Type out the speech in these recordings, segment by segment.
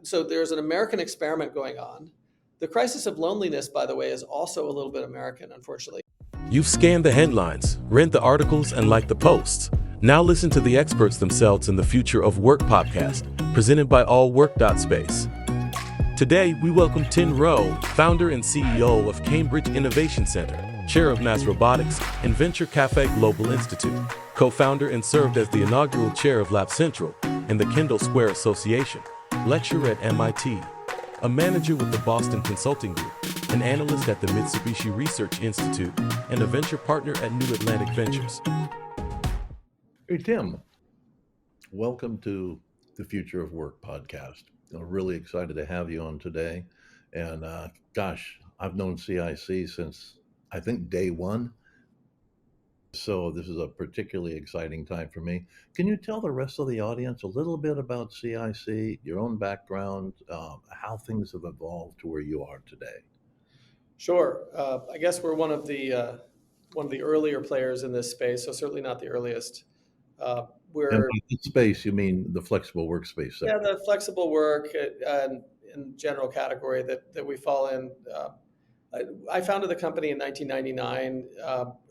So there's an American experiment going on. The crisis of loneliness, by the way, is also a little bit American, unfortunately. You've scanned the headlines, read the articles, and liked the posts. Now listen to the experts themselves in the Future of Work podcast, presented by allwork.space. Today, we welcome Tim Rowe, founder and CEO of Cambridge Innovation Center, chair of MassRobotics and Venture Cafe Global Institute, co-founder and served as the inaugural chair of LabCentral and the Kendall Square Association, lecturer at MIT, a manager with the Boston Consulting Group, an analyst at the Mitsubishi Research Institute, and a venture partner at New Atlantic Ventures. Hey, Tim, welcome to the Future of Work podcast. I'm really excited to have you on today. And gosh, I've known CIC since I think day one. So this is a particularly exciting time for me. Can you tell the rest of the audience a little bit about CIC, your own background, how things have evolved to where you are today? Sure. I guess we're one of the earlier players in this space, so certainly not the earliest. And We're by the space, you mean the flexible workspace Yeah, sector? the flexible work and in general category that we fall in. I founded the company in 1999,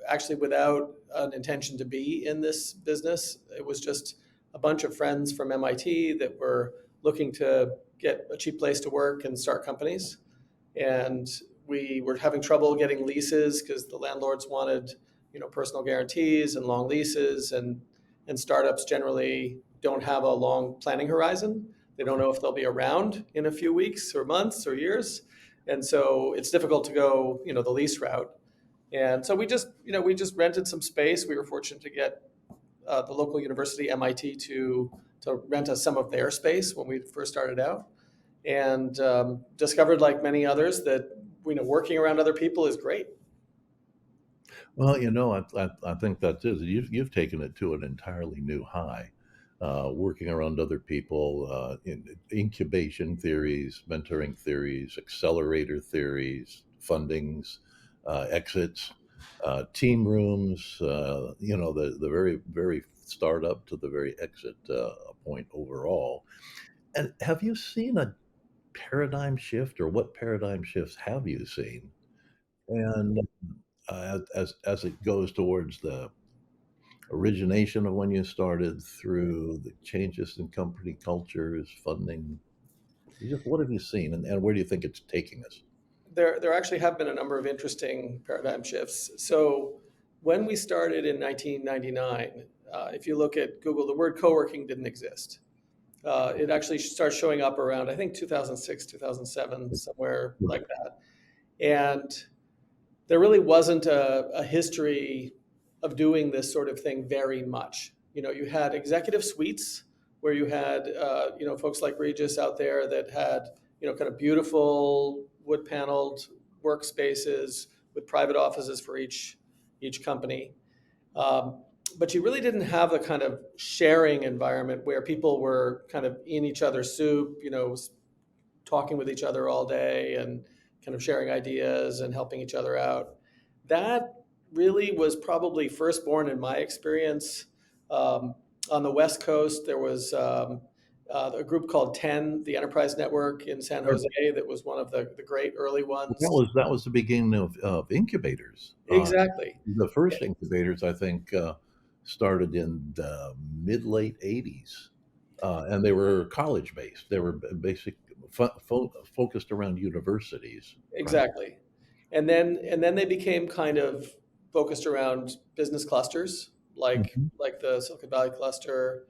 actually without an intention to be in this business. It was just a bunch of friends from MIT that were looking to get a cheap place to work and start companies. And we were having trouble getting leases because the landlords wanted, personal guarantees and long leases, and startups generally don't have a long planning horizon. They don't know if they'll be around in a few weeks or months or years. And so it's difficult to go, the lease route. And so we just rented some space. We were fortunate to get the local university, MIT, to rent us some of their space when we first started out, and discovered, like many others, that working around other people is great. Well, I think that's it. You've taken it to an entirely new high, working around other people, in incubation theories, mentoring theories, accelerator theories, fundings, exits, team rooms, the very, very startup to the very exit point overall. And have you seen a paradigm shift, or what paradigm shifts have you seen? And as it goes towards the origination of when you started through the changes in company cultures, funding, what have you seen, and where do you think it's taking us? There actually have been a number of interesting paradigm shifts. So when we started in 1999, if you look at Google, the word coworking didn't exist. It actually started showing up around, I think, 2006, 2007, somewhere like that. And there really wasn't a history of doing this sort of thing very much. You had executive suites where you had, folks like Regis out there that had, kind of beautiful wood paneled workspaces with private offices for each company. But you really didn't have the kind of sharing environment where people were kind of in each other's soup, talking with each other all day and kind of sharing ideas and helping each other out. That really was probably first born in my experience. On the West Coast, there was a group called 10, the Enterprise Network in San Jose, that was one of the great early ones. That was the beginning of incubators. Exactly. The first incubators, I think, started in the mid-late 80s, and they were college-based. They were basically focused around universities. Right? Exactly. And then they became kind of focused around business clusters, like the Silicon Valley cluster.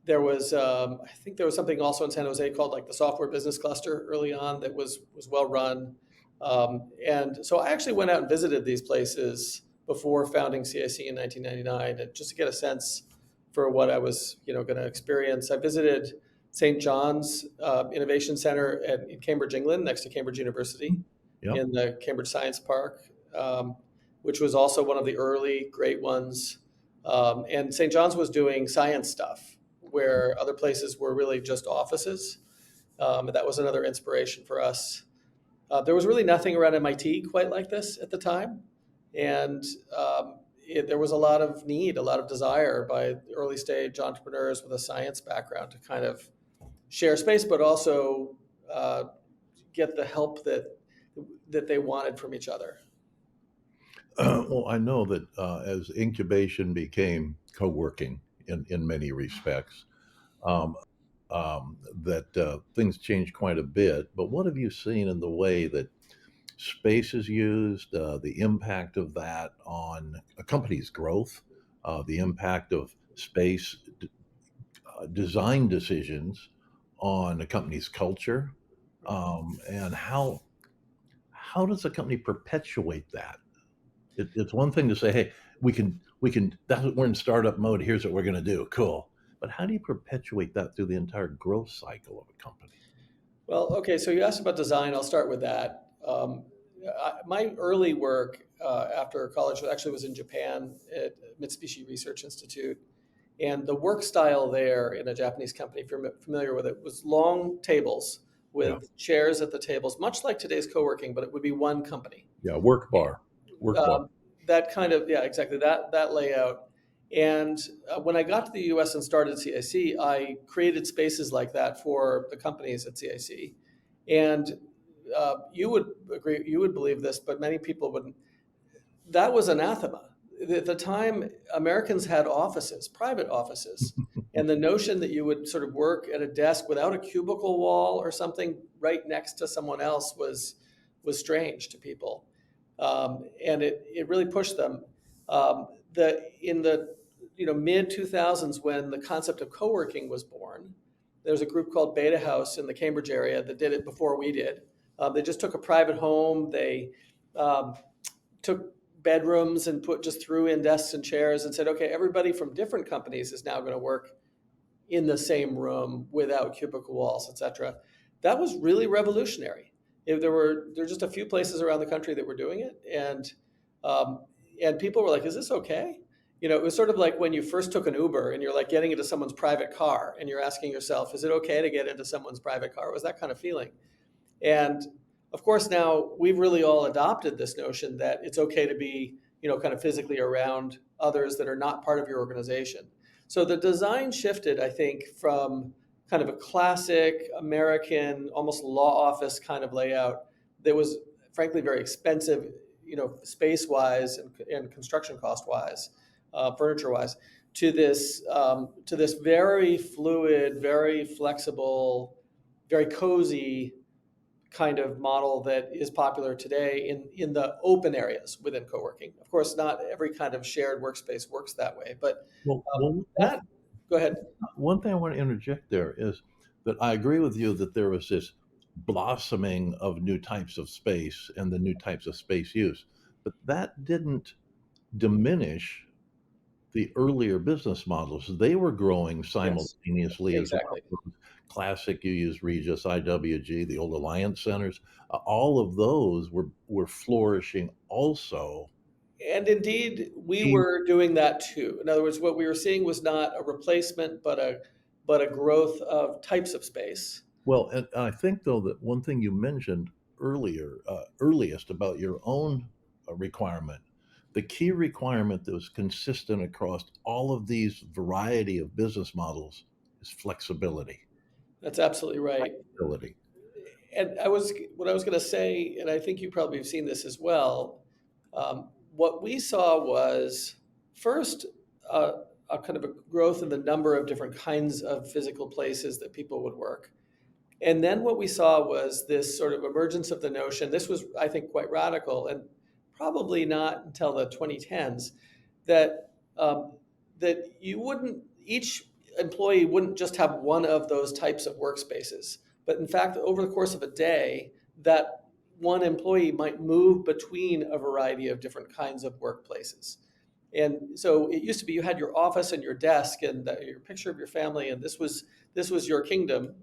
There was, I think there was something also in San Jose called like the software business cluster early on that was well run. And so I actually went out and visited these places before founding CIC in 1999, and just to get a sense for what I was, going to experience. I visited St. John's Innovation Center in Cambridge, England, next to Cambridge University, Yep. in the Cambridge Science Park, which was also one of the early great ones. And St. John's was doing science stuff where other places were really just offices. And that was another inspiration for us. There was really nothing around MIT quite like this at the time. And there was a lot of need, a lot of desire by early stage entrepreneurs with a science background to kind of share space, but also get the help that they wanted from each other. Well, I know that as incubation became co-working in many respects, um, that things changed quite a bit. But what have you seen in the way that space is used, the impact of that on a company's growth, the impact of space design decisions on a company's culture, and how does a company perpetuate that? It's one thing to say, "Hey, we can. We're in startup mode. Here's what we're going to do. Cool." But how do you perpetuate that through the entire growth cycle of a company? Well, okay, so you asked about design. I'll start with that. My early work after college actually was in Japan at Mitsubishi Research Institute. And the work style there in a Japanese company, if you're familiar with it, was long tables Yeah, with chairs at the tables, much like today's co-working, but it would be one company. yeah. Work bar. Um, that kind of, yeah, exactly, that layout. And when I got to the US and started CIC, I created spaces like that for the companies at CIC. And you would agree, you would believe this, but many people wouldn't. That was anathema. At the time, Americans had offices, private offices, and the notion that you would sort of work at a desk without a cubicle wall or something right next to someone else was strange to people, and it really pushed them. In the mid 2000s, when the concept of co-working was born, there was a group called Beta House in the Cambridge area that did it before we did. They just took a private home. They took bedrooms and threw in desks and chairs and said, okay, everybody from different companies is now going to work in the same room without cubicle walls, et cetera. That was really revolutionary. There were just a few places around the country that were doing it, and people were like, is this okay? It was sort of like when you first took an Uber and you're like getting into someone's private car and you're asking yourself, is it okay to get into someone's private car? It was that kind of feeling. And of course, now we've really all adopted this notion that it's okay to be, kind of physically around others that are not part of your organization. So the design shifted, I think, from kind of a classic American, almost law office kind of layout that was frankly very expensive, space-wise and construction cost-wise, furniture-wise, to this very fluid, very flexible, very cozy kind of model that is popular today in the open areas within co-working. Of course, not every kind of shared workspace works that way, but Well, well, that, go ahead. one thing I want to interject there is that I agree with you that there was this blossoming of new types of space and the new types of space use, but that didn't diminish the earlier business models. They were growing Yes, simultaneously as exactly. well. Classic, you use Regis, IWG, the old Alliance centers. All of those were flourishing also. And indeed, we were doing that too. In other words, what we were seeing was not a replacement, but a growth of types of space. Well, and I think though that one thing you mentioned earliest about your own requirement, the key requirement that was consistent across all of these variety of business models is flexibility. That's absolutely right. Flexibility. And what I was going to say, and I think you probably have seen this as well. What we saw was first a kind of a growth in the number of different kinds of physical places that people would work. And then what we saw was this sort of emergence of the notion. This was, I think, quite radical, and probably not until the 2010s, that that each employee wouldn't just have one of those types of workspaces, but in fact, over the course of a day, that one employee might move between a variety of different kinds of workplaces. And so it used to be you had your office and your desk and your picture of your family, and this was your kingdom,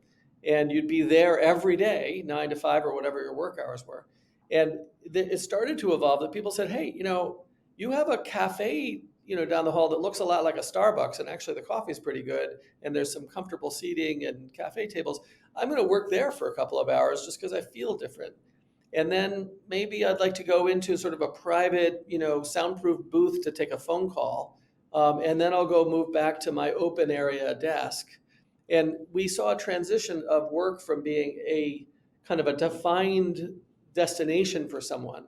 and you'd be there every day, 9 to 5 or whatever your work hours were. And it started to evolve that people said, hey, you have a cafe, down the hall that looks a lot like a Starbucks, and actually the coffee is pretty good, and there's some comfortable seating and cafe tables. I'm going to work there for a couple of hours just because I feel different. And then maybe I'd like to go into sort of a private, soundproof booth to take a phone call. And then I'll go move back to my open area desk. And we saw a transition of work from being a kind of a defined destination for someone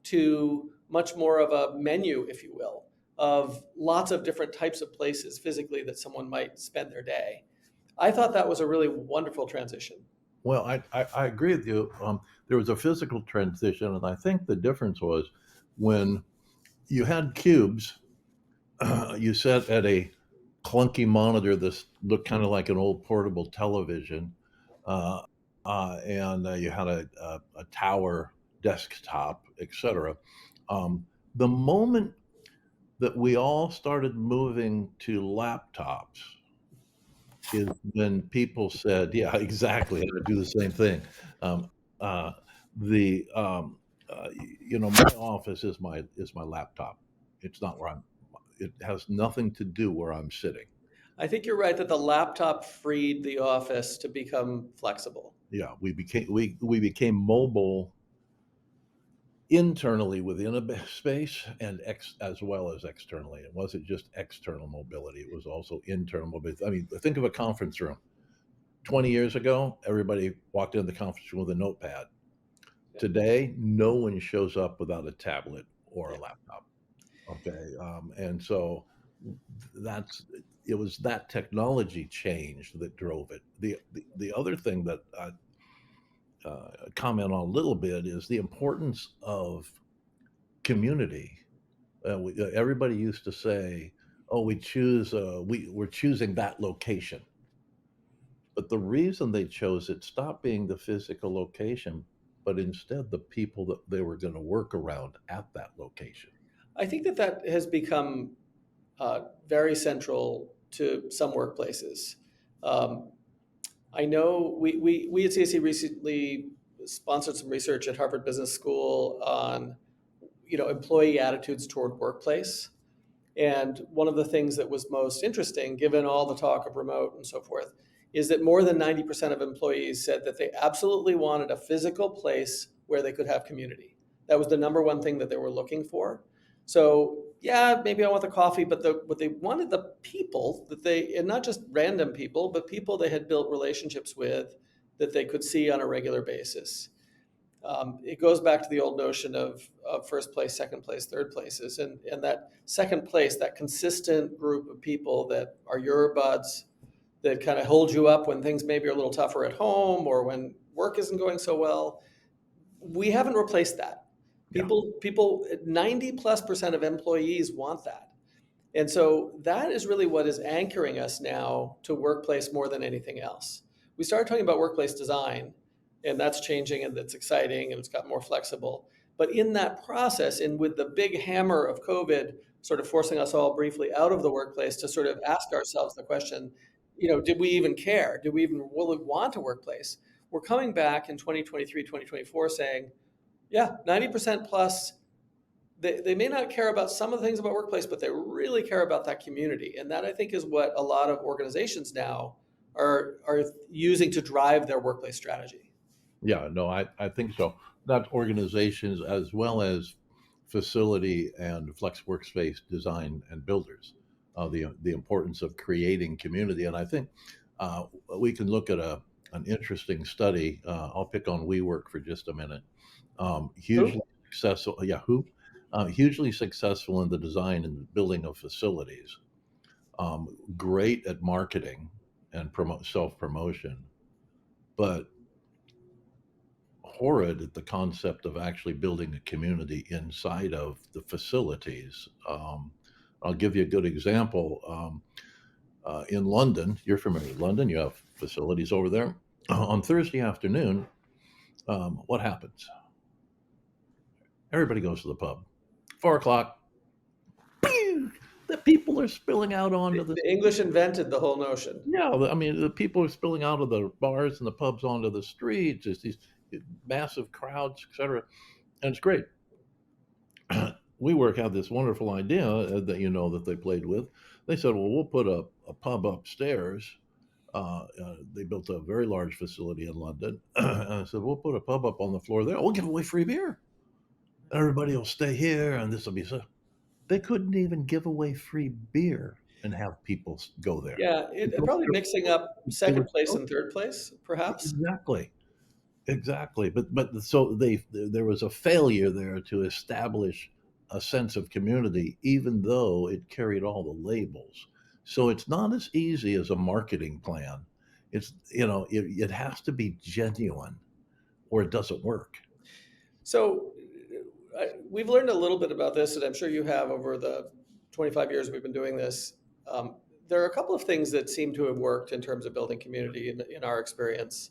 to much more of a menu, if you will, of lots of different types of places physically that someone might spend their day. I thought that was a really wonderful transition. Well, I agree with you. There was a physical transition, and I think the difference was when you had cubes, you sat at a clunky monitor that looked kind of like an old portable television, uh, and you had a tower desktop, etc. The moment that we all started moving to laptops is when people said, "Yeah, exactly. I would do the same thing." Um, uh, the my office is my laptop. It's not where I'm. It has nothing to do where I'm sitting. I think you're right that the laptop freed the office to become flexible. Yeah, we became mobile internally within a space and as well as externally. It wasn't just external mobility; it was also internal mobility. I mean, think of a conference room. 20 years ago, everybody walked in the conference room with a notepad. Yeah. Today, no one shows up without a tablet or a Yeah. laptop. Okay, and so that's it was that technology change that drove it. The other thing that I comment on a little bit is the importance of community. Everybody used to say, "Oh, we're choosing that location." But the reason they chose it stopped being the physical location, but instead the people that they were going to work around at that location. I think that that has become very central to some workplaces. Um, I know we at CAC recently sponsored some research at Harvard Business School on employee attitudes toward workplace. And one of the things that was most interesting, given all the talk of remote and so forth, is that more than 90% of employees said that they absolutely wanted a physical place where they could have community. That was the number one thing that they were looking for. So, yeah, maybe I want the coffee, but what they wanted, the people that and not just random people, but people they had built relationships with that they could see on a regular basis. It goes back to the old notion of first place, second place, third places, and that second place, that consistent group of people that are your buds, that kind of hold you up when things maybe are a little tougher at home or when work isn't going so well. We haven't replaced that. Yeah. People, 90+% of employees want that. And so that is really what is anchoring us now to workplace more than anything else. We started talking about workplace design, and that's changing and that's exciting and it's got more flexible. But in that process, and with the big hammer of COVID sort of forcing us all briefly out of the workplace to sort of ask ourselves the question, did we even care? Did we even really want a workplace? We're coming back in 2023, 2024 saying, yeah, 90% plus they may not care about some of the things about workplace, but they really care about that community. And that I think is what a lot of organizations now are using to drive their workplace strategy. Yeah, no, I think so. Not organizations as well as facility and flex workspace design and builders. The importance of creating community, and I think uh, we can look at an interesting study. I'll pick on WeWork for just a minute. Hugely Who? successful. Yeah, who? Hugely successful in the design and building of facilities. Great at marketing and self promotion, but horrid at the concept of actually building a community inside of the facilities. I'll give you a good example. In London, you're familiar with London, you have facilities over there. On Thursday afternoon, what happens? Everybody goes to the pub. 4 o'clock, pew, the people are spilling out onto the. The English invented the whole notion. Yeah, I mean, the people are spilling out of the bars and the pubs onto the streets. It's these massive crowds, etc., and it's great. WeWork had this wonderful idea that they played with. They said, "Well, we'll put a pub upstairs." They built a very large facility in London, and I said, "We'll put a pub up on the floor there. We'll give away free beer. Everybody will stay here, and this will be so." They couldn't even give away free beer. and have people go there. Yeah, Because probably mixing up they second were place so and third place, perhaps. exactly. Exactly, but so there was a failure there to establish a sense of community, even though it carried all the labels. So it's not as easy as a marketing plan. It's it has to be genuine, or it doesn't work. So we've learned a little bit about this, and I'm sure you have over the 25 years we've been doing this. Um, there are a couple of things that seem to have worked in terms of building community in our experience.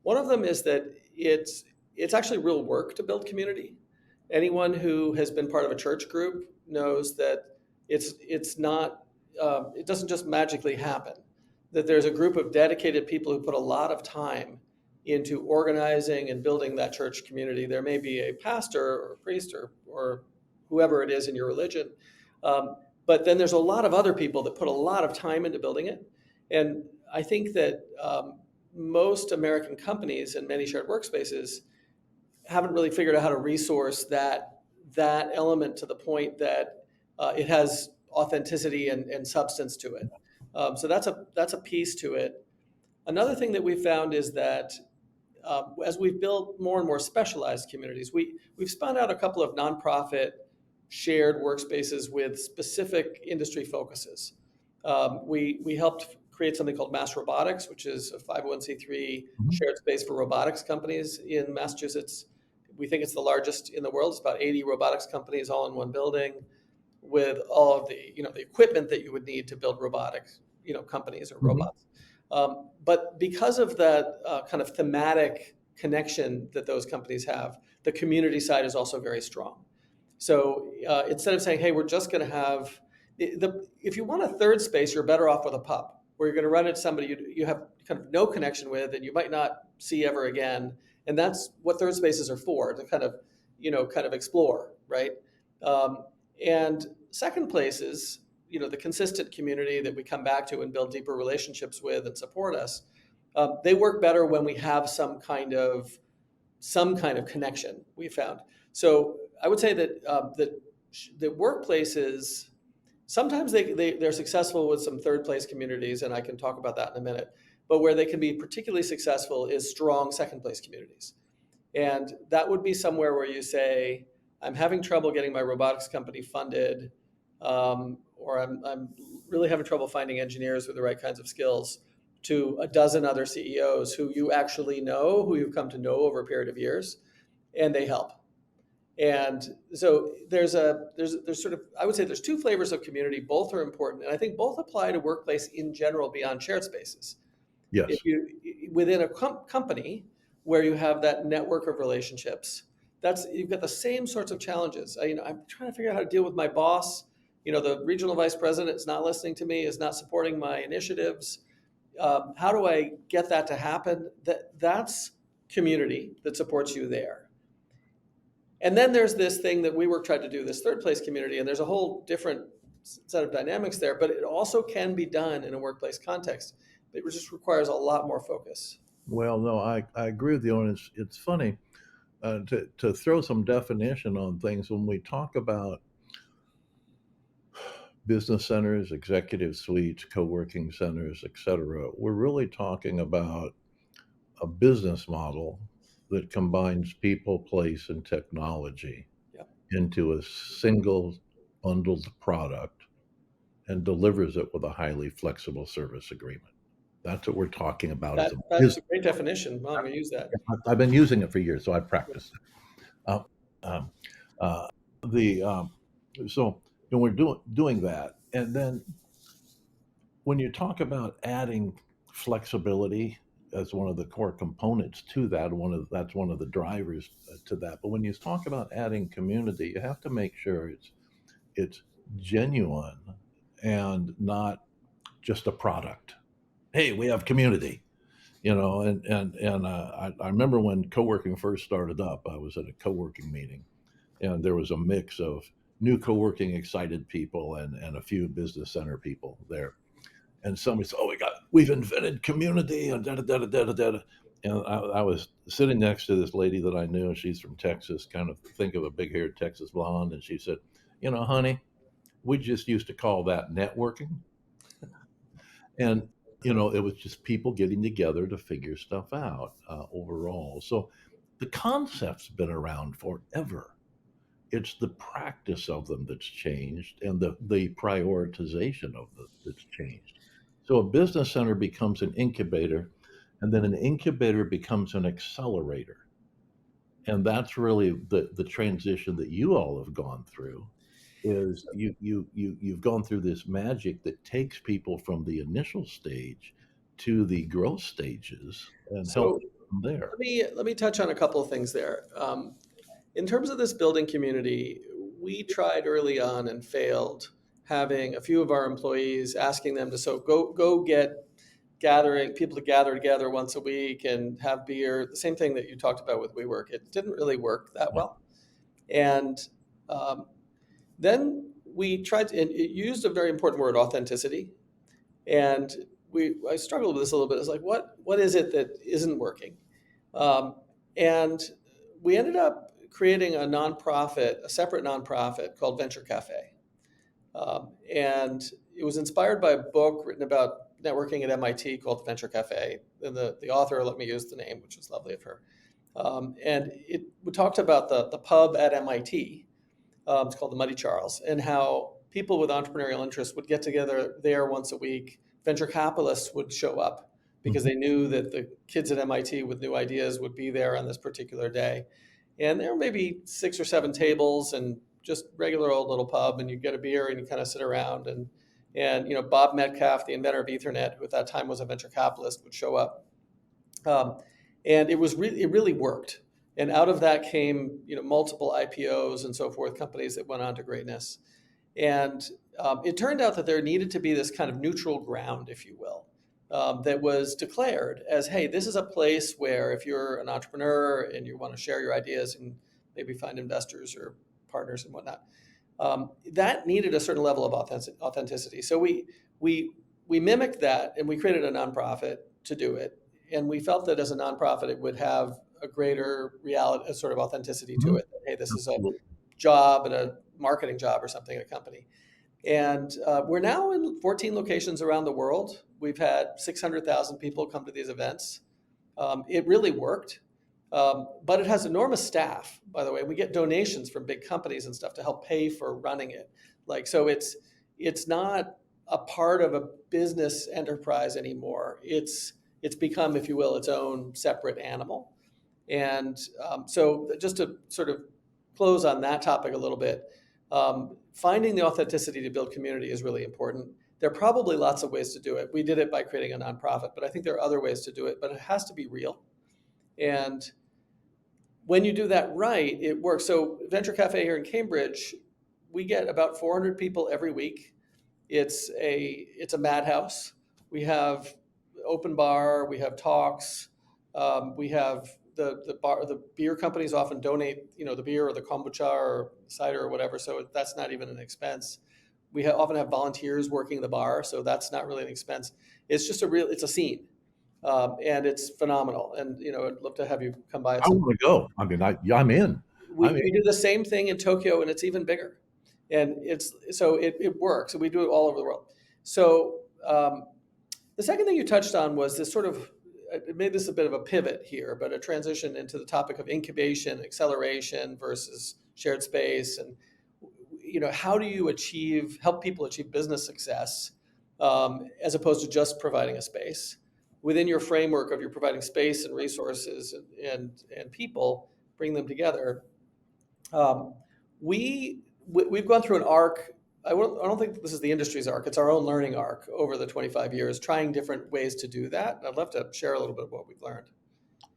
One of them is that it's actually real work to build community. Anyone who has been part of a church group knows that it's not it doesn't just magically happen. That there's a group of dedicated people who put a lot of time into organizing and building that church community. There may be a pastor or a priest or whoever it is in your religion, but then there's a lot of other people that put a lot of time into building it. And I think that most American companies and many shared workspaces haven't really figured out how to resource that element to the point that it has authenticity and substance to it. So that's a piece to it. Another thing that we found is that as we've built more and more specialized communities, we've spun out a couple of nonprofit shared workspaces with specific industry focuses. We helped create something called MassRobotics, which is a 501c3 Mhm. shared space for robotics companies in Massachusetts. We think it's the largest in the world. It's about 80 robotics companies all in one building with all of the equipment that you would need to build robotics companies or Mhm. robots. But because of that kind of thematic connection that those companies have, the community side is also very strong. So instead of saying, "Hey, we're just going to have," if you want a third space, you're better off with a pub, where you're going to run into somebody you have kind of no connection with, and you might not see ever again. And that's what third spaces are for, to kind of explore, right? Um, and second places, the consistent community that we come back to and build deeper relationships with and support us, they work better when we have some kind of connection. We found. So I would say that workplaces sometimes they're successful with some third place communities, and I can talk about that in a minute. But where they can be particularly successful is strong second place communities. And that would be somewhere where you say, I'm having trouble getting my robotics company funded, or I'm really having trouble finding engineers with the right kinds of skills, to a dozen other CEOs who you actually know, who you've come to know over a period of years, and they help. And so there's sort of, I would say there's two flavors of community. Both are important, and I think both apply to workplace in general beyond shared spaces. If Yes. you within a company where you have that network of relationships, that's you've got the same sorts of challenges. I'm trying to figure out how to deal with my boss. The regional vice president is not listening to me, is not supporting my initiatives. How do I get that to happen? That's community that supports you there. And then there's this thing that we tried to do, this third place community, and there's a whole different set of dynamics there, but it also can be done in a workplace context. It just requires a lot more focus. Well, no, I agree with you, and it's funny to throw some definition on things when we talk about business centers, executive suites, co-working centers, etc. We're really talking about a business model that combines people, place, and technology Yeah, into a single bundled product and delivers it with a highly flexible service agreement. That's what we're talking about as a that's business. a great definition. Well, I'm going to use that. I've been using it for years, so I practiced. Uh, um, the so we're doing that, and then when you talk about adding flexibility as one of the core components to that, that's one of the drivers to that. But when you talk about adding community, you have to make sure it's genuine and not just a product. Hey, we have community, and I remember when co-working first started up. I was at a co-working meeting, and there was a mix of new co-working excited people and a few business center people there, and somebody said, "Oh, we've invented community," and da da da da da da. And I was sitting next to this lady that I knew. She's from Texas, kind of think of a big-haired Texas blonde, and she said, "Honey, We just used to call that networking. And, it was just people getting together to figure stuff out overall. So the concept's been around forever. It's the practice of them that's changed and the prioritization of them that's changed. So a business center becomes an incubator, and then an incubator becomes an accelerator. And that's really the transition that you all have gone through is you've gone through this magic that takes people from the initial stage to the growth stages and help So them from there. let me touch on a couple of things there. In terms of this building community, we tried early on and failed, having a few of our employees, asking them to go get gathering people to gather together once a week and have beer. The same thing that you talked about with WeWork. It didn't really work that Yeah. well. And um, then we tried to, and it used a very important word, authenticity. And I struggled with this a little bit. It's like, what is it that isn't working? Um, and we ended up creating a separate nonprofit called Venture Cafe. And it was inspired by a book written about networking at MIT called Venture Cafe. And the author let me use the name, which was lovely of her. And we talked about the pub at MIT. It's called the Muddy Charles, and how people with entrepreneurial interests would get together there once a week. Venture capitalists would show up because Mhm. they knew that the kids at MIT with new ideas would be there on this particular day. And there were maybe 6 or 7 tables and just regular old little pub, and you get a beer and you kind of sit around and Bob Metcalf, the inventor of Ethernet, who at that time was a venture capitalist, would show up. Um, and it really worked. And out of that came multiple IPOs and so forth, companies that went on to greatness. And it turned out that there needed to be this kind of neutral ground, if you will, that was declared as, hey, this is a place where if you're an entrepreneur and you want to share your ideas and maybe find investors or partners and whatnot, that needed a certain level of authenticity. So we mimicked that, and we created a nonprofit to do it. And we felt that as a nonprofit, it would have a greater reality, a sort of authenticity to Mhm. it. Hey, this is a Absolutely. job and a marketing job or something at a company. And we're now in 14 locations around the world. We've had 600,000 people come to these events. It really worked. But it has enormous staff, by the way. We get donations from big companies and stuff to help pay for running it. So it's not a part of a business enterprise anymore. It's become, if you will, its own separate animal. And so just to sort of close on that topic a little bit, finding the authenticity to build community is really important. There are probably lots of ways to do it. We did it by creating a nonprofit, but I think there are other ways to do it, but it has to be real. And when you do that right, it works. So Venture Cafe here in Cambridge, we get about 400 people every week. It's a madhouse. We have open bar. We have talks. We have the beer companies often donate the beer or the kombucha or cider or whatever. So that's not even an expense. We often have volunteers working the bar, so that's not really an expense. It's a scene, and it's phenomenal. And I'd love to have you come by at I some. want to go. I mean, I'm in. I'm We do the same thing in Tokyo, and it's even bigger. And it works. And we do it all over the world. So the second thing you touched on was this sort of, it made this a bit of a pivot here, but a transition into the topic of incubation, acceleration versus shared space, and how do you help people achieve business success, as opposed to just providing a space within your framework of you're providing space and resources and people, bring them together. Um, we've gone through an arc. I don't think this is the industry's arc. It's our own learning arc over the 25 years, trying different ways to do that. I'd love to share a little bit of what we've learned.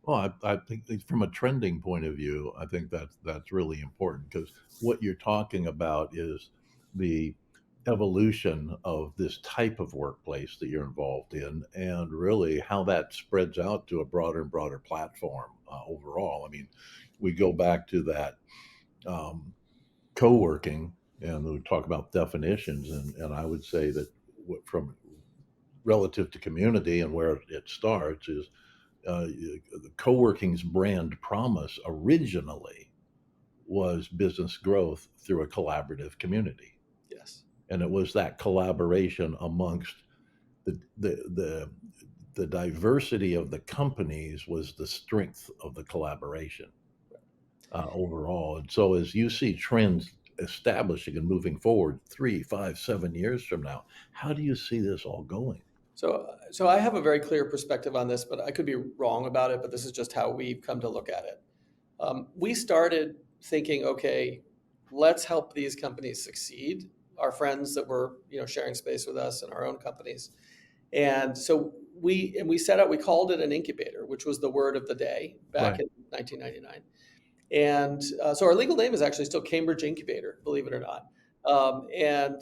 Well, I think from a trending point of view, I think that's really important because what you're talking about is the evolution of this type of workplace that you're involved in, and really how that spreads out to a broader and broader platform overall. I mean, we go back to that um, co-working, and we talk about definitions, and I would say that from relative to community and where it starts is the co-working's brand promise originally was business growth through a collaborative community. Yes. And it was that collaboration amongst the the the the diversity of the companies was the strength of the collaboration overall. And so as you see trends establishing and moving forward 3, 5, 7 years from now, how do you see this all going? So I have a very clear perspective on this, but I could be wrong about it. But this is just how we've come to look at it. We started thinking, okay, let's help these companies succeed. Our friends that were, sharing space with us in our own companies, and so we set out. We called it an incubator, which was the word of the day back Right. in 1999. And so our legal name is actually still Cambridge Incubator, believe it or not. And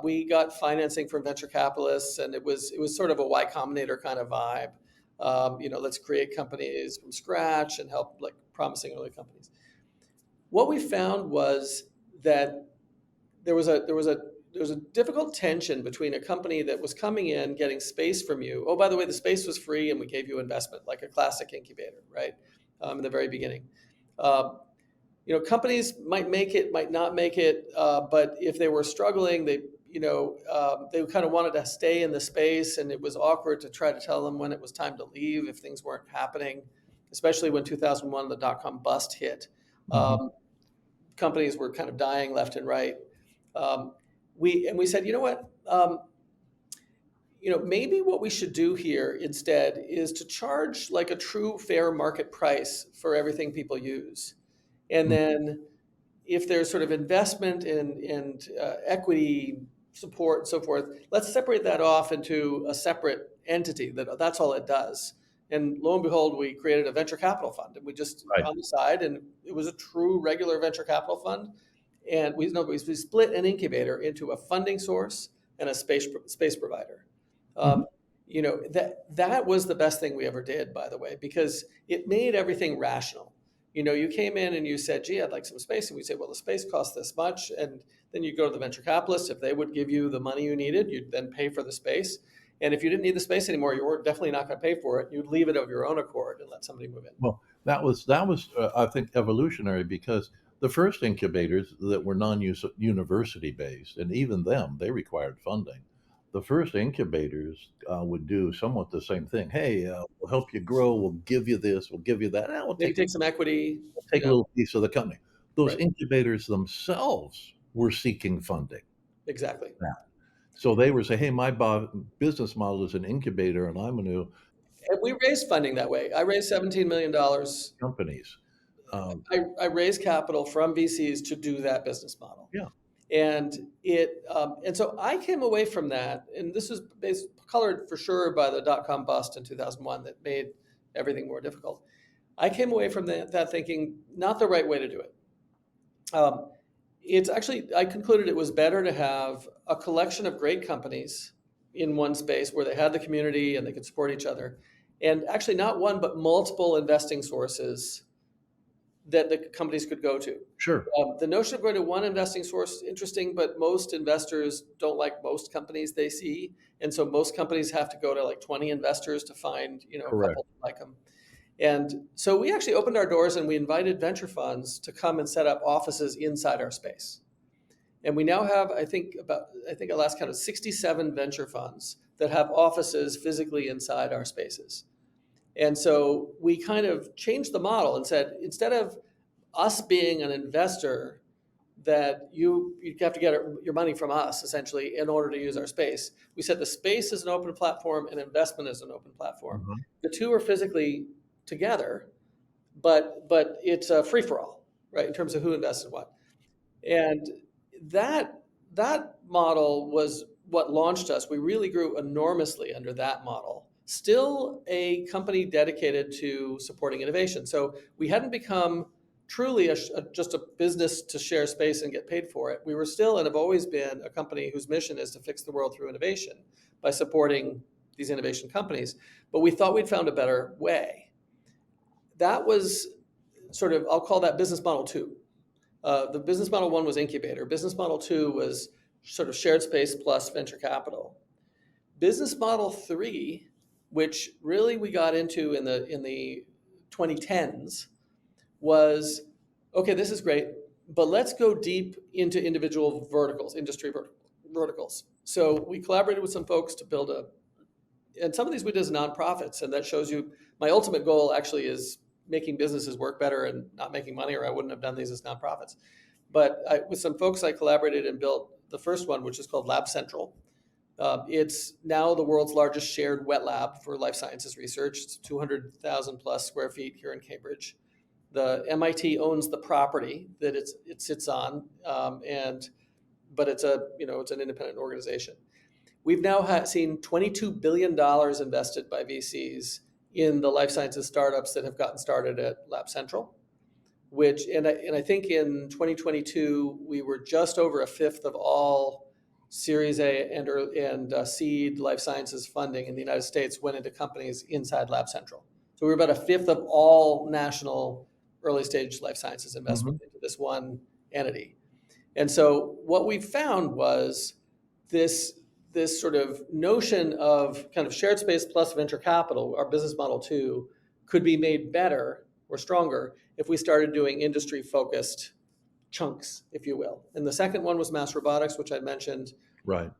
we got financing from venture capitalists, and it was sort of a Y Combinator kind of vibe. Let's create companies from scratch and help like promising early companies. What we found was that there was a difficult tension between a company that was coming in, getting space from you. Oh, by the way, the space was free, and we gave you investment, like a classic incubator, right? In the very beginning. Um, Companies might make it, might not make it, but if they were struggling, they kind of wanted to stay in the space, and it was awkward to try to tell them when it was time to leave if things weren't happening, especially when 2001 the dot-com bust hit. Mhm. Companies were kind of dying left and right. Um, we said, you know what? Maybe what we should do here instead is to charge like a true fair market price for everything people use. And Mhm. then if there's sort of investment and equity support and so forth, let's separate that off into a separate entity. That's all it does. And lo and behold, we created a venture capital fund, and we just Right. on the side, and it was a true regular venture capital fund. And we split an incubator into a funding source and a space provider. Mhm. Um, that was the best thing we ever did, by the way, because it made everything rational. You came in and you said, gee, I'd like some space. And we say, well, the space costs this much. And then you go to the venture capitalist. If they would give you the money you needed, you'd then pay for the space. And if you didn't need the space anymore, you were definitely not going to pay for it. You'd leave it of your own accord and let somebody move in. Well, that was I think evolutionary because the first incubators that were non-university based, and even them, they required funding. The first incubators would do somewhat the same thing. Hey, we'll help you grow. We'll give you this. We'll give you that. We'll Maybe take take some equity. take a Yeah, little piece of the company. Those right. incubators themselves were seeking funding. Exactly. Yeah. So they were saying, "Hey, my business model is an incubator, and I'm going to And we raised funding that way. I raised $17 million. companies." Um, I raised capital from VCs to do that business model. yeah, And so I came away from that, and this was colored for sure by the dot-com bust in 2001 that made everything more difficult. I came away from that thinking not the right way to do it. Um, it's actually, I concluded it was better to have a collection of great companies in one space where they had the community and they could support each other, and actually not one but multiple investing sources that the companies could go to. sure. The notion of going to one investing source is interesting, but most investors don't like most companies they see, and so most companies have to go to like 20 investors to find a Correct. couple that like them. And so we actually opened our doors and we invited venture funds to come and set up offices inside our space. And we now have, I think I last counted 67 venture funds that have offices physically inside our spaces. And so we kind of changed the model and said, instead of us being an investor that you have to get your money from us essentially in order to use our space, we said the space is an open platform and investment is an open platform. Mhm. The two are physically together, but it's a free for all, right? In terms of who invests in what. And that model was what launched us. We really grew enormously under that model. Still a company dedicated to supporting innovation. So we hadn't become truly just a business to share space and get paid for it. We were still and have always been a company whose mission is to fix the world through innovation by supporting these innovation companies. But we thought we'd found a better way. That was sort of, I'll call that business model two. The business model one was incubator. Business model two was sort of shared space plus venture capital. Business model three, which really we got into in the 2010s, was okay. This is great, but let's go deep into individual verticals, industry verticals. verticals. So we collaborated with some folks to build and some of these we did as nonprofits, and that shows you my ultimate goal actually is making businesses work better and not making money, or I wouldn't have done these as nonprofits. But with some folks, I collaborated and built the first one, which is called LabCentral. It's now the world's largest shared wet lab for life sciences research. It's 200,000 plus square feet here in Cambridge. The MIT owns the property that it sits on, but it's an independent organization. We've now seen $22 billion invested by VCs in the life sciences startups that have gotten started at LabCentral, and I think in 2022 we were just over a fifth of all Series A and seed life sciences funding in the United States went into companies inside LabCentral. So we're about a fifth of all national early stage life sciences investment into this one entity. And so what we found was this sort of notion of kind of shared space plus venture capital, our business model too, could be made better or stronger if we started doing industry focused chunks, if you will. And the second one was MassRobotics, which I mentioned. Right.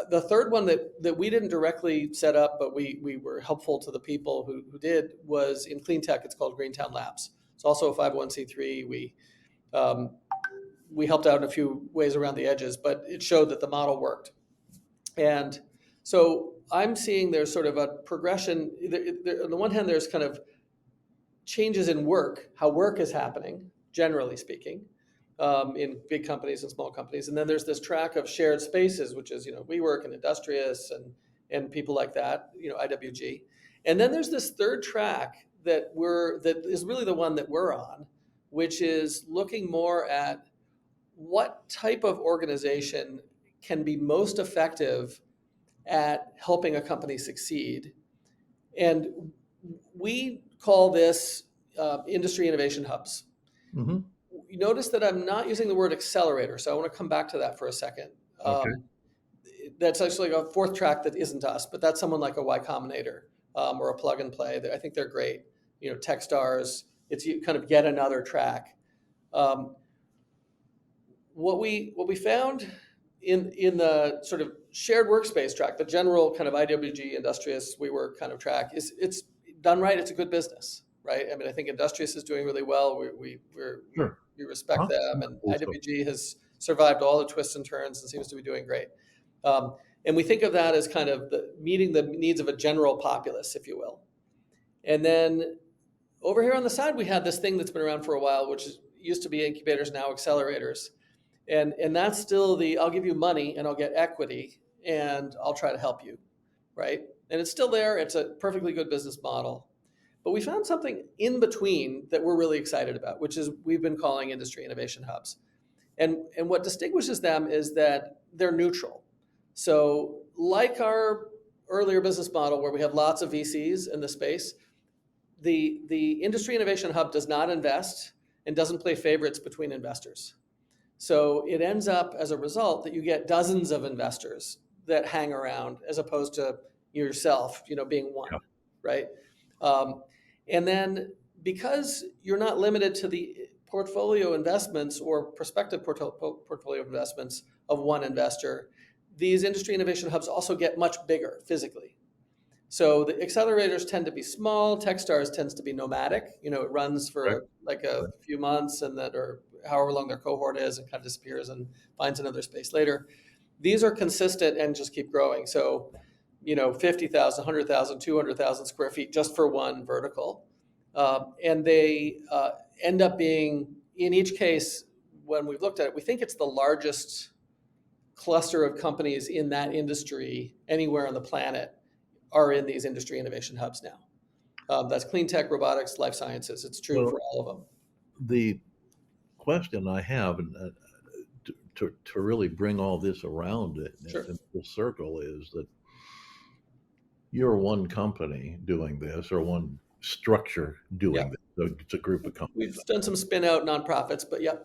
The third one that we didn't directly set up, but we were helpful to the people who did, was in clean tech. It's called Greentown Labs. It's also a 501c3. We helped out in a few ways around the edges, but it showed that the model worked. And so I'm seeing there's sort of a progression. On the one hand, there's kind of changes in work, how work is happening, generally speaking, in big companies and small companies. And then there's this track of shared spaces, which is, WeWork and Industrious and people like that, IWG. And then there's this third track that is really the one that we're on, which is looking more at what type of organization can be most effective at helping a company succeed. And we call this industry innovation hubs. Mm-hmm. You notice that I'm not using the word accelerator, so I want to come back to that for a second. Okay. That's actually a fourth track that isn't us, but that's someone like a Y Combinator or a Plug and Play. I think they're great. Techstars. It's kind of yet another track. What we found in the sort of shared workspace track, the general kind of IWG, Industrious, WeWork kind of track, it's done right. It's a good business, right? I mean, I think Industrious is doing really well. We respect them, and IWG has survived all the twists and turns and seems to be doing great. And we think of that as kind of meeting the needs of a general populace, if you will. And then over here on the side, we had this thing that's been around for a while, which used to be incubators, now accelerators. And that's still I'll give you money and I'll get equity and I'll try to help you, right? And it's still there. It's a perfectly good business model. But we found something in between that we're really excited about, which is we've been calling industry innovation hubs. And what distinguishes them is that they're neutral. So like our earlier business model where we have lots of VCs in the space, the industry innovation hub does not invest and doesn't play favorites between investors. So it ends up as a result that you get dozens of investors that hang around as opposed to yourself, being one, right? And then because you're not limited to the portfolio investments or prospective portfolio investments of one investor, these industry innovation hubs also get much bigger physically. So the accelerators tend to be small. Techstars tends to be nomadic. It runs for like a few months or however long their cohort is and kind of disappears and finds another space later. These are consistent and just keep growing. So, 50,000, 100,000, 200,000 square feet just for one vertical. And they end up being, in each case, when we've looked at it, we think it's the largest cluster of companies in that industry anywhere on the planet are in these industry innovation hubs now. That's clean tech, robotics, life sciences. It's true for all of them. The question I have, and to really bring all this around it in full circle, is that you're one company doing this, or one structure doing this. So it's a group of companies. We've done some spin out nonprofits, but yeah.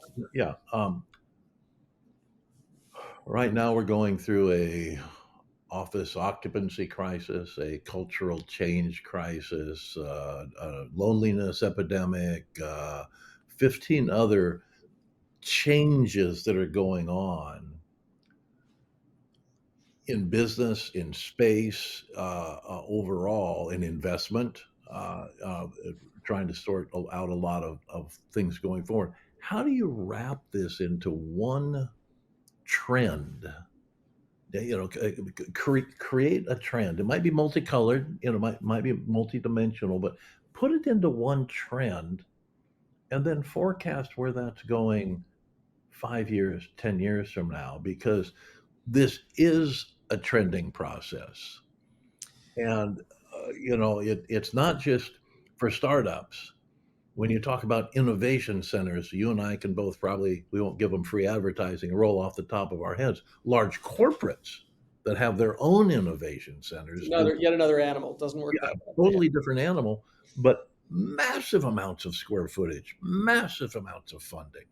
Right now we're going through a office occupancy crisis, a cultural change crisis, a loneliness epidemic, 15 other changes that are going on. in business, in space, overall, in investment, trying to sort out a lot of things going forward. How do you wrap this into one trend? Create a trend. It might be multicolored, might be multidimensional, but put it into one trend and then forecast where that's going 5 years, 10 years from now, because this is a trending process. And, it's not just for startups. When you talk about innovation centers, you and I can both probably, we won't give them free advertising, roll off the top of our heads. Large corporates that have their own innovation centers, Yet another animal. Doesn't work yeah, that way. totally different animal, but massive amounts of square footage, massive amounts of funding,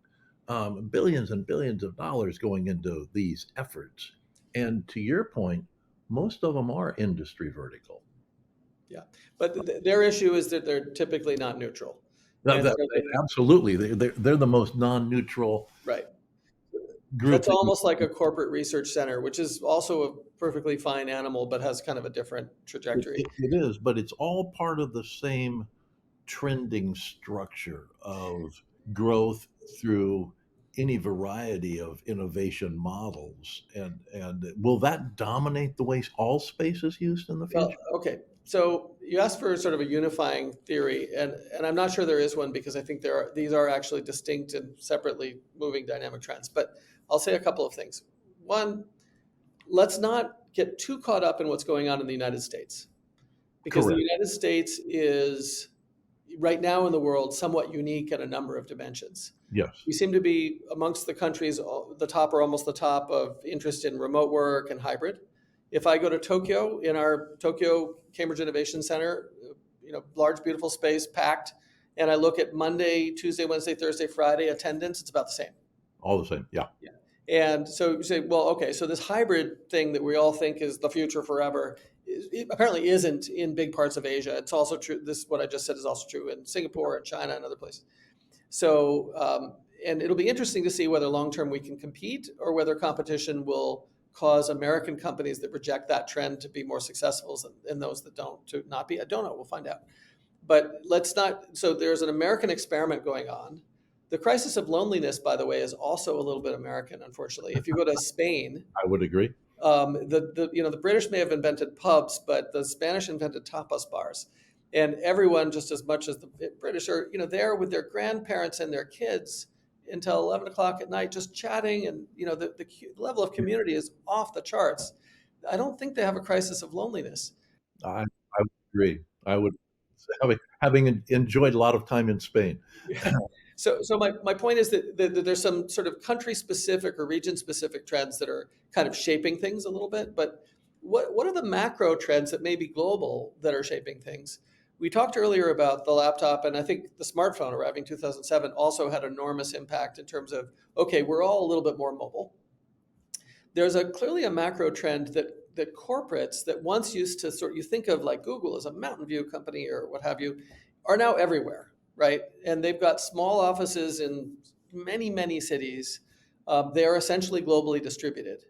billions and billions of dollars going into these efforts. And to your point, most of them are industry vertical. Yeah, but their issue is that they're typically not neutral. Now, And so absolutely, they're the most non-neutral right. group. It's almost like a corporate research center, which is also a perfectly fine animal, but has kind of a different trajectory. It is, but it's all part of the same trending structure of growth through any variety of innovation models. And will that dominate the way all space is used in the future? Well, okay. So you asked for sort of a unifying theory, and I'm not sure there is one, because I think these are actually distinct and separately moving dynamic trends. But I'll say a couple of things. One, let's not get too caught up in what's going on in the United States, because Correct. the United States is right now in the world somewhat unique in a number of dimensions. Yes. We seem to be amongst the countries the top or almost the top of interest in remote work and hybrid. If I go to Tokyo, in our Tokyo Cambridge Innovation Center, large, beautiful space, packed, and I look at Monday, Tuesday, Wednesday, Thursday, Friday attendance, it's about the same. All the same, yeah. And so you say, well, okay, so this hybrid thing that we all think is the future forever, it apparently isn't in big parts of Asia. It's also true. This, what I just said, is also true in Singapore and China and other places. So, and it'll be interesting to see whether long-term we can compete, or whether competition will cause American companies that reject that trend to be more successful and those that don't to not be. I don't know. We'll find out. But let's not. So there's an American experiment going on. The crisis of loneliness, by the way, is also a little bit American, unfortunately. If you go to Spain, I would agree. The British may have invented pubs, but the Spanish invented tapas bars, and everyone, just as much as the British, are there with their grandparents and their kids until 11 o'clock at night, just chatting, and the level of community is off the charts. I don't think they have a crisis of loneliness. I would agree. I would, having enjoyed a lot of time in Spain. So my point is that there's some sort of country-specific or region-specific trends that are kind of shaping things a little bit. But what are the macro trends that may be global that are shaping things? We talked earlier about the laptop, and I think the smartphone arriving in 2007 also had enormous impact in terms of, okay, we're all a little bit more mobile. There's clearly a macro trend that corporates that once used to you think of like Google as a Mountain View company or what have you, are now everywhere. Right, and they've got small offices in many, many cities. They are essentially globally distributed,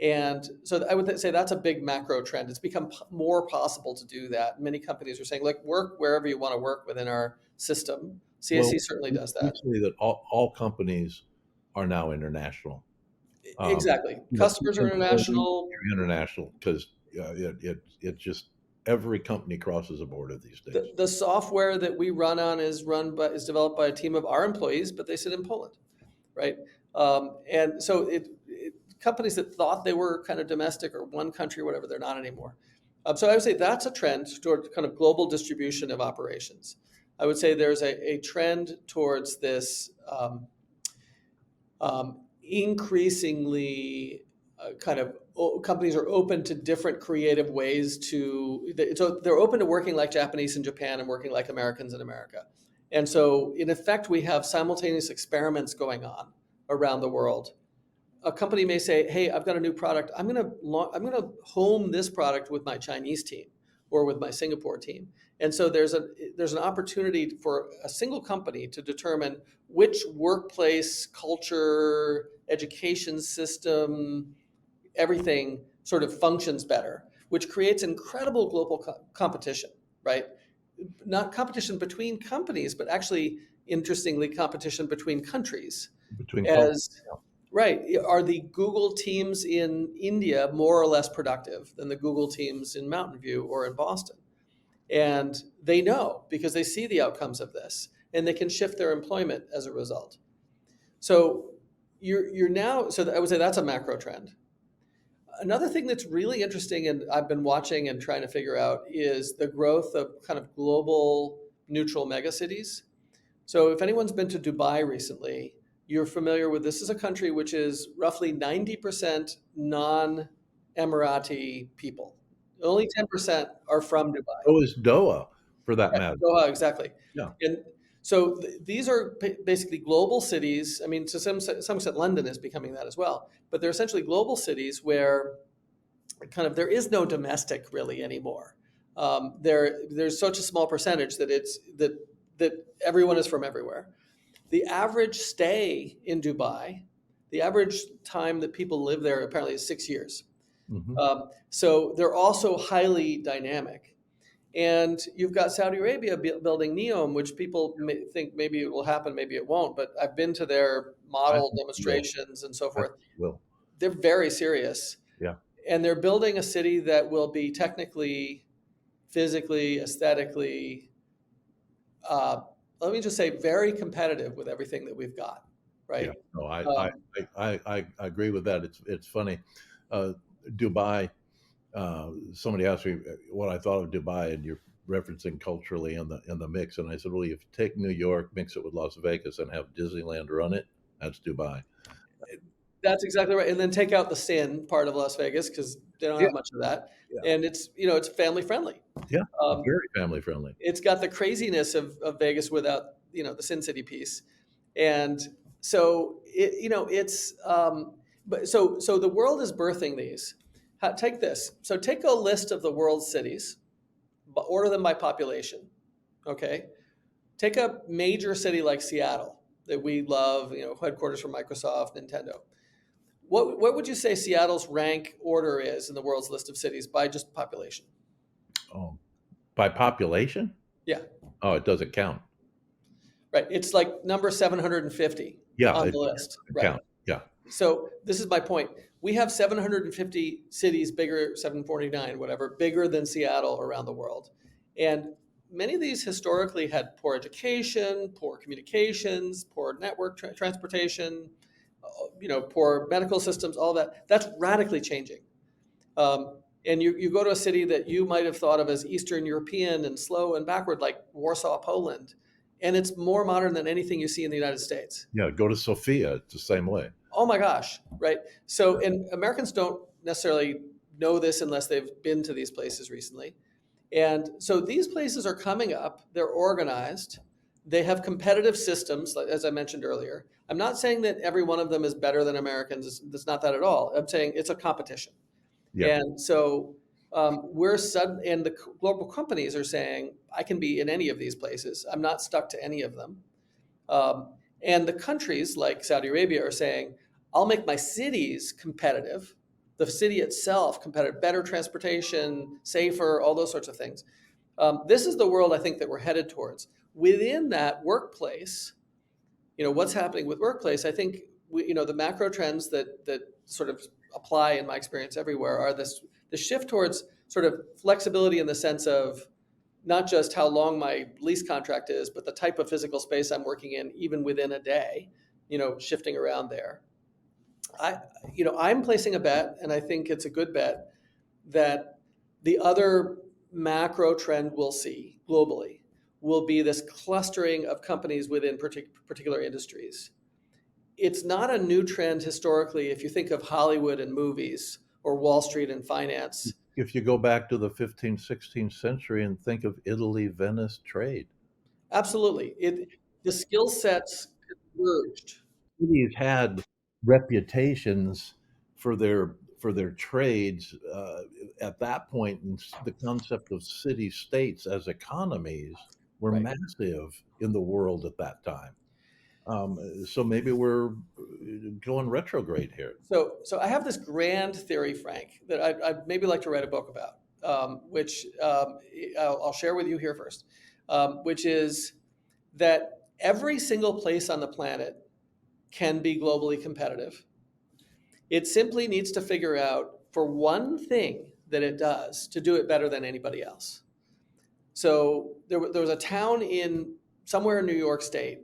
and so I would say that's a big macro trend. It's become more possible to do that. Many companies are saying, like, work wherever you want to work within our system. CSC certainly does that. Say that all companies are now international. Exactly, customers are international. International, because it just. Every company crosses a border these days. The software that we run on is developed by a team of our employees, but they sit in Poland, right? And so companies that thought they were kind of domestic or one country or whatever, they're not anymore. So I would say that's a trend toward kind of global distribution of operations. I would say there's a trend towards this increasingly kind of companies are open to different creative ways so they're open to working like Japanese in Japan and working like Americans in America. And so in effect, we have simultaneous experiments going on around the world. A company may say, hey, I've got a new product. I'm going to home this product with my Chinese team or with my Singapore team. And so there's an opportunity for a single company to determine which workplace, culture, education system, everything sort of functions better, which creates incredible global competition, right? Not competition between companies, but actually, interestingly, competition between countries. between cultures. As right, are the Google teams in India more or less productive than the Google teams in Mountain View or in Boston? And they know because they see the outcomes of this, and they can shift their employment as a result. So you're now, so I would say that's a macro trend. Another thing that's really interesting, and I've been watching and trying to figure out, is the growth of kind of global neutral megacities. So if anyone's been to Dubai recently, you're familiar with this is a country which is roughly 90% non-Emirati people. Only 10% are from Dubai. So is Doha, for that Right, matter. Doha, exactly. Yeah. And so these are basically global cities. I mean, to some extent, London is becoming that as well. But they're essentially global cities where kind of there is no domestic really anymore. There's such a small percentage that that everyone is from everywhere. The average stay in Dubai, the average time that people live there apparently is 6 years. Hmm. So they're also highly dynamic. And you've got Saudi Arabia building NEOM, which people may think maybe it will happen, maybe it won't. But I've been to their I model think it will. demonstrations and so I forth. think it will. They're very serious. Yeah. And they're building a city that will be technically, physically, aesthetically, uh, let me just say, very competitive with everything that we've got, Yeah. right? No, Um, I agree with that. It's funny. Uh, Dubai. Somebody asked me what I thought of Dubai, and you're referencing culturally in the mix. And I said, well, if you take New York, mix it with Las Vegas, and have Disneyland run it, that's Dubai. that's exactly right. And then take out the sin part of Las Vegas because they don't Yeah. have much of that. Yeah. And it's family friendly. Yeah. Um, Very family friendly. it's got the craziness of Vegas without the Sin City piece, and so it's but so the world is birthing these. Take this. So take a list of the world's cities, but order them by population. Okay, take a major city like Seattle that we love. Headquarters for Microsoft, Nintendo. What would you say Seattle's rank order is in the world's list of cities by just population? Oh, by population? Yeah. Oh, it doesn't count. Right. It's like number 750 Yeah, on it the list. doesn't Right. count. Yeah. So this is my point. We have 750 cities bigger, 749, whatever, bigger than Seattle around the world. And many of these historically had poor education, poor communications, poor network transportation, poor medical systems, all that. That's radically changing. And you go to a city that you might have thought of as Eastern European and slow and backward, like Warsaw, Poland, and it's more modern than anything you see in the United States. Yeah. Go to Sofia. It's the same way. Oh my gosh, right? So, and Americans don't necessarily know this unless they've been to these places recently. And so these places are coming up, they're organized, they have competitive systems, as I mentioned earlier. I'm not saying that every one of them is better than Americans, it's not that at all. I'm saying it's a competition. Yeah. And so and the global companies are saying, I can be in any of these places. I'm not stuck to any of them. And the countries like Saudi Arabia are saying, I'll make my cities competitive, the city itself competitive, better transportation, safer, all those sorts of things. This is the world I think that we're headed towards. Within that workplace, what's happening with workplace, I think the macro trends that sort of apply in my experience everywhere are the shift towards sort of flexibility in the sense of not just how long my lease contract is, but the type of physical space I'm working in, even within a day, shifting around there. I'm placing a bet, and I think it's a good bet, that the other macro trend we'll see globally will be this clustering of companies within particular industries. It's not a new trend historically if you think of Hollywood and movies or Wall Street and finance. If you go back to the 15th, 16th century and think of Italy, Venice trade, Absolutely. The skill sets converged. cities had reputations for their trades. At that point, and the concept of city states as economies were Right. massive in the world at that time. So maybe we're going retrograde here. So I have this grand theory, Frank, that I'd maybe like to write a book about, which I'll share with you here first, which is that every single place on the planet can be globally competitive. It simply needs to figure out for one thing that it does to do it better than anybody else. So there was a town in somewhere in New York State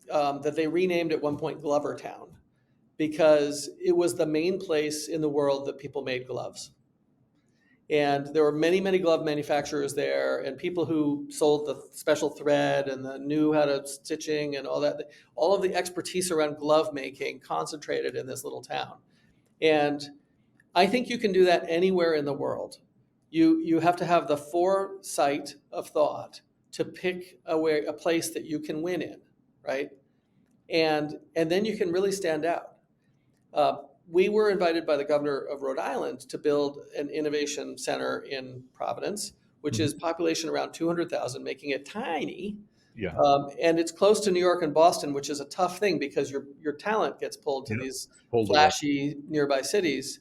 that they renamed at one point Glover Town because it was the main place in the world that people made gloves. And there were many, many glove manufacturers there and people who sold the special thread and knew how to stitching and all that. All of the expertise around glove making concentrated in this little town. And I think you can do that anywhere in the world. You have to have the foresight of thought to pick a place that you can win in, right? And then you can really stand out. We were invited by the governor of Rhode Island to build an innovation center in Providence, which is population around 200,000, making it tiny. Yeah. And it's close to New York and Boston, which is a tough thing because your talent gets pulled to these flashy nearby cities.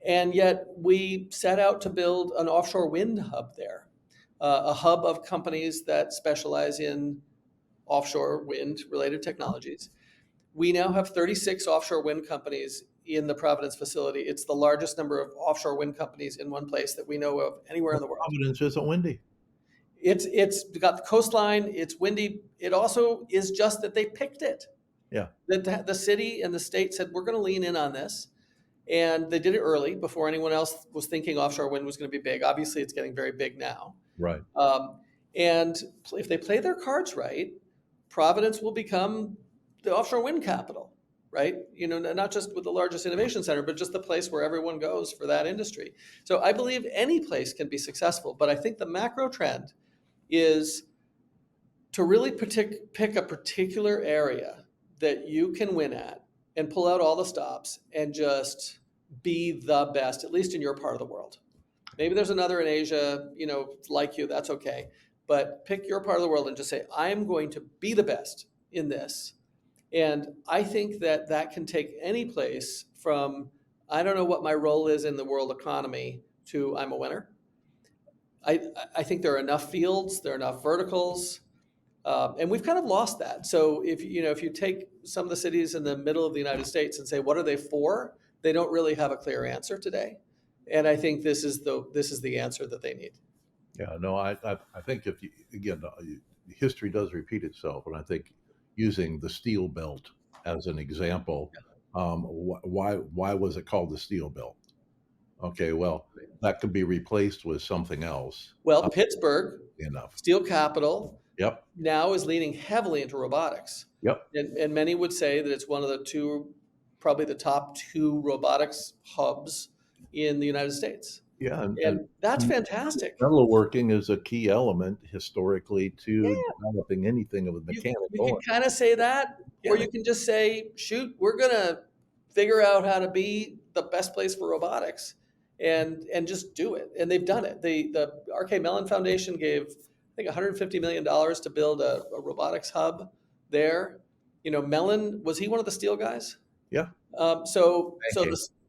And yet we set out to build an offshore wind hub there, a hub of companies that specialize in offshore wind related technologies. We now have 36 offshore wind companies in the Providence facility. It's the largest number of offshore wind companies in one place that we know of anywhere in the world. Providence isn't windy. It's got the coastline, it's windy. It also is just that they picked it. Yeah. That the city and the state said, we're going to lean in on this. And they did it early before anyone else was thinking offshore wind was going to be big. Obviously, it's getting very big now. Right. And if they play their cards right, Providence will become the offshore wind capital, right? You know, not just with the largest innovation center, but just the place where everyone goes for that industry. So I believe any place can be successful, but I think the macro trend is to really pick a particular area that you can win at and pull out all the stops and just be the best, at least in your part of the world. Maybe there's another in Asia, you know, like you, that's okay. But pick your part of the world and just say, I'm going to be the best in this. And I think that that can take any place from, I don't know what my role is in the world economy, to I'm a winner. I think there are enough fields, there are enough verticals, and we've kind of lost that. So if you take some of the cities in the middle of the United States and say, what are they for? They don't really have a clear answer today. And I think this is the answer that they need. Yeah, no, I think history does repeat itself, and I think using the steel belt as an example, why was it called the steel belt? Okay, well, that could be replaced with something else. Well, Pittsburgh, Enough. steel capital, Yep. now is leaning heavily into robotics. Yep. And many would say that it's one of probably the top two robotics hubs in the United States. Yeah, And that's fantastic. metalworking is a key element historically to developing anything with mechanical. You can kind of say that, or you can just say, shoot, we're going to figure out how to be the best place for robotics and just do it. And they've done it. The R.K. Mellon Foundation gave, I think, $150 million to build a robotics hub there. You know, Mellon, was he one of the steel guys? Yeah.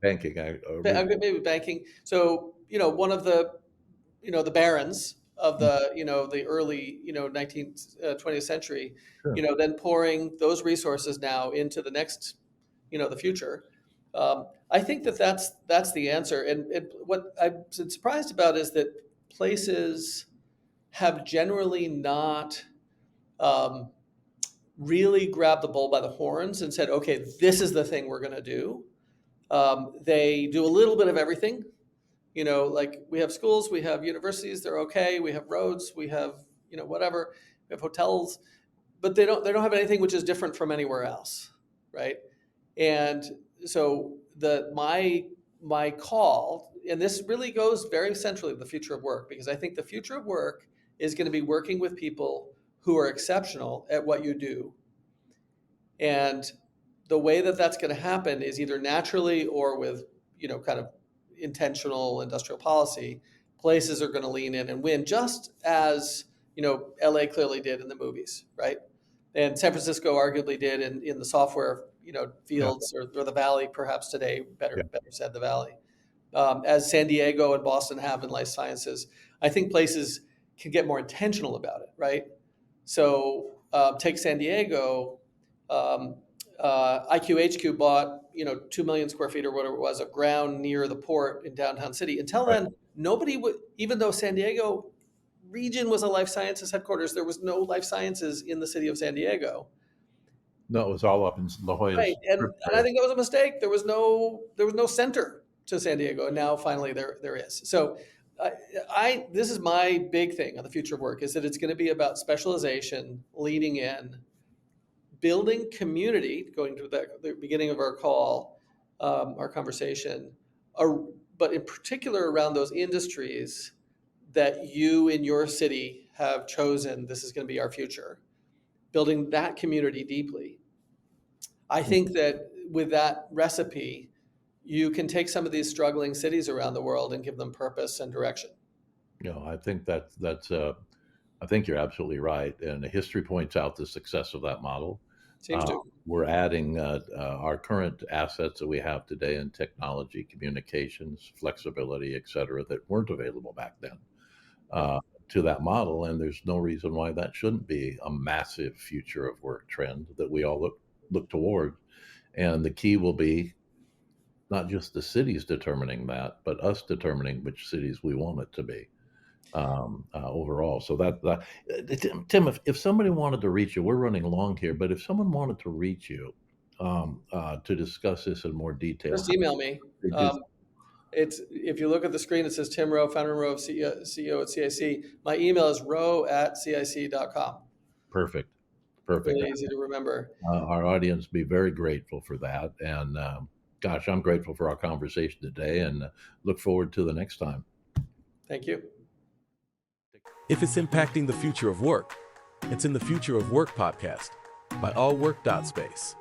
Banking. Maybe banking. So, you know, one of the barons of the early 19th, 20th century, Sure. Then pouring those resources now into the next, the future. I think that's the answer. And what I've been surprised about is that places have generally not really grabbed the bull by the horns and said, okay, this is the thing we're going to do. They do a little bit of everything. Like we have schools, we have universities, they're okay. We have roads, we have, whatever. We have hotels, but they don't have anything which is different from anywhere else, right? And so my call, and this really goes very centrally to the future of work, because I think the future of work is going to be working with people who are exceptional at what you do. And the way that that's going to happen is either naturally or with, kind of intentional industrial policy. Places are going to lean in and win, just as, LA clearly did in the movies, right? and San Francisco arguably did in the software, Yeah, fields, or the Valley, perhaps today, yeah, better said, the Valley, as San Diego and Boston have in life sciences. I think places can get more intentional about it, right? So take San Diego. Um, IQHQ bought 2 million square feet or whatever it was of ground near the port in downtown city. Until right. then, nobody would, even though San Diego region was a life sciences headquarters, there was no life sciences in the city of San Diego. No, it was all up in La Right, Jolla's and strip I there. think that was a mistake. There was no center to San Diego, and now finally there is. So, this is my big thing on the future of work, is that it's going to be about specialization, leaning in, building community. Going to the beginning of our call, our conversation, but in particular around those industries that you in your city have chosen. This is going to be our future. Building that community deeply. I think that with that recipe, you can take some of these struggling cities around the world and give them purpose and direction. I think that's I think you're absolutely right, and the history points out the success of that model. Seems to. We're adding our current assets that we have today in technology, communications, flexibility, et cetera, that weren't available back then Yeah. to that model, and there's no reason why that shouldn't be a massive future of work trend that we all look toward. And the key will be not just the cities determining that, but us determining which cities we want it to be overall. So Tim, if somebody wanted to reach you, we're running long here, but if someone wanted to reach you to discuss this in more detail, Just how email me. do they do? It's If you look at the screen, it says Tim Rowe, founder and Rowe of CEO at CIC. My email is rowe@cic.com. Perfect, perfect. Really easy to remember. Our audience be very grateful for that, and gosh, I'm grateful for our conversation today, and look forward to the next time. Thank you. If it's impacting the future of work, it's in the Future of Work podcast by allwork.space.